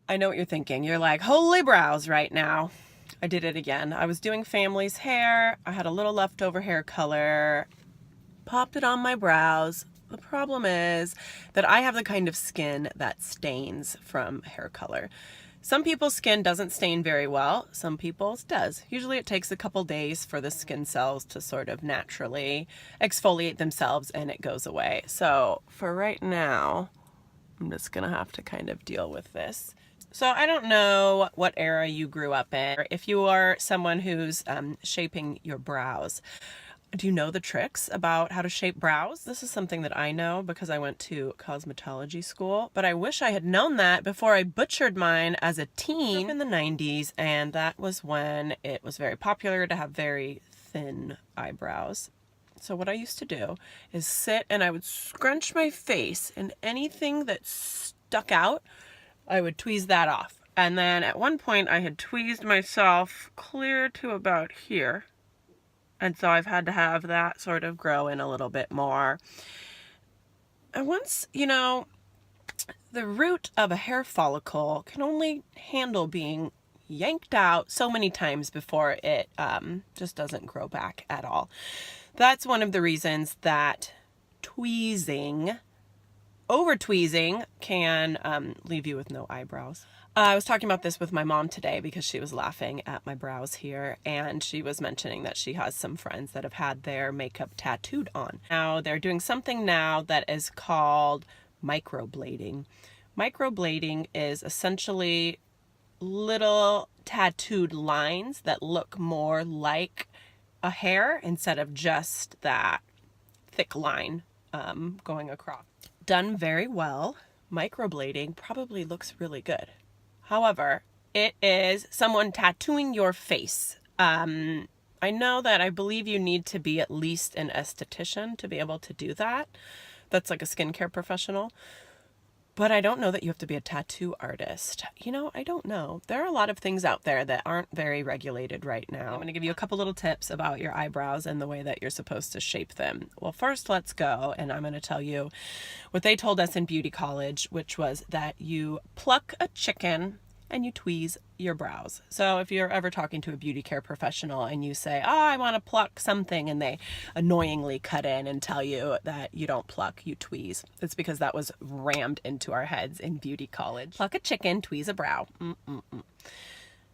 I know what you're thinking. You're like, holy brows right now. I did it again. I was doing family's hair. I had a little leftover hair color. Popped it on my brows. The problem is that I have the kind of skin that stains from hair color. Some people's skin doesn't stain very well. Some people's does. Usually it takes a couple days for the skin cells to sort of naturally exfoliate themselves and it goes away. So for right now, I'm just gonna have to kind of deal with this. So I don't know what era you grew up in. If you are someone who's shaping your brows, do you know the tricks about how to shape brows? This is something that I know because I went to cosmetology school, but I wish I had known that before I butchered mine as a teen in the 90s, and that was when it was very popular to have very thin eyebrows. So what I used to do is sit and I would scrunch my face, and anything that stuck out, I would tweeze that off. And then at one point I had tweezed myself clear to about here. And so I've had to have that sort of grow in a little bit more. And once, you know, the root of a hair follicle can only handle being yanked out so many times before it just doesn't grow back at all. That's one of the reasons that tweezing, over tweezing, can leave you with no eyebrows. I was talking about this with my mom today because she was laughing at my brows here, and she was mentioning that she has some friends that have had their makeup tattooed on. Now they're doing something now that is called microblading. Microblading is essentially little tattooed lines that look more like a hair instead of just that thick line going across. Done very well. Microblading probably looks really good. However, it is someone tattooing your face. I know that I believe you need to be at least an esthetician to be able to do that. That's like a skincare professional. But I don't know that you have to be a tattoo artist. You know, I don't know. There are a lot of things out there that aren't very regulated right now. I'm going to give you a couple little tips about your eyebrows and the way that you're supposed to shape them. Well, first let's go, and I'm going to tell you what they told us in beauty college, which was that you pluck a chicken and you tweeze your brows. So if you're ever talking to a beauty care professional and you say, oh, I want to pluck something, and they annoyingly cut in and tell you that you don't pluck, you tweeze. It's because that was rammed into our heads in beauty college. Pluck a chicken, tweeze a brow.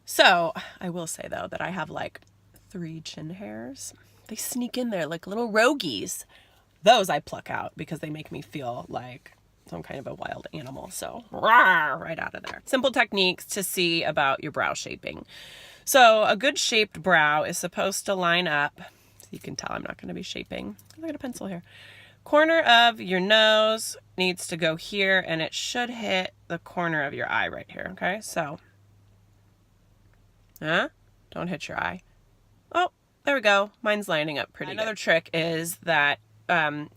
So I will say though that I have like 3 chin hairs. They sneak in there like little roguies. Those I pluck out because they make me feel like some kind of a wild animal. So right out of there. Simple techniques to see about your brow shaping. So a good shaped brow is supposed to line up. So you can tell I'm not going to be shaping. I got a pencil here. Corner of your nose needs to go here, and it should hit the corner of your eye right here. Okay, so don't hit your eye. Oh, there we go. Mine's lining up pretty good. Another trick is that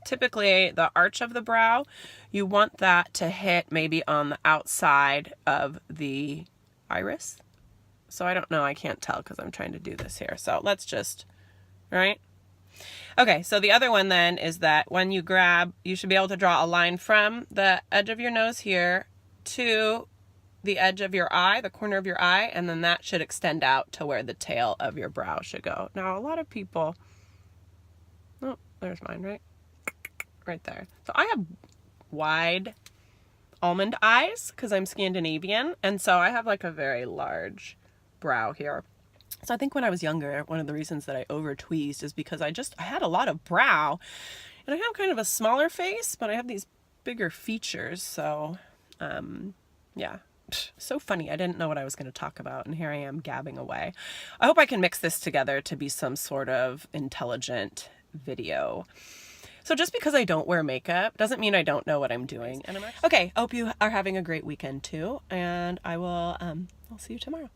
typically the arch of the brow, you want that to hit maybe on the outside of the iris. So I don't know, I can't tell because I'm trying to do this here. So let's just, right? Okay, so the other one then is that when you grab, you should be able to draw a line from the edge of your nose here to the edge of your eye, the corner of your eye, and then that should extend out to where the tail of your brow should go. Now a lot of people, oh, there's mine, right there. So I have wide almond eyes because I'm Scandinavian, and so I have like a very large brow here. So I think when I was younger, one of the reasons that I over tweezed is because I had a lot of brow, and I have kind of a smaller face, but I have these bigger features. So yeah, so funny. I didn't know what I was going to talk about, and here I am gabbing away. I hope I can mix this together to be some sort of intelligent video. So just because I don't wear makeup doesn't mean I don't know what I'm doing. And okay, I hope you are having a great weekend too, and I'll see you tomorrow.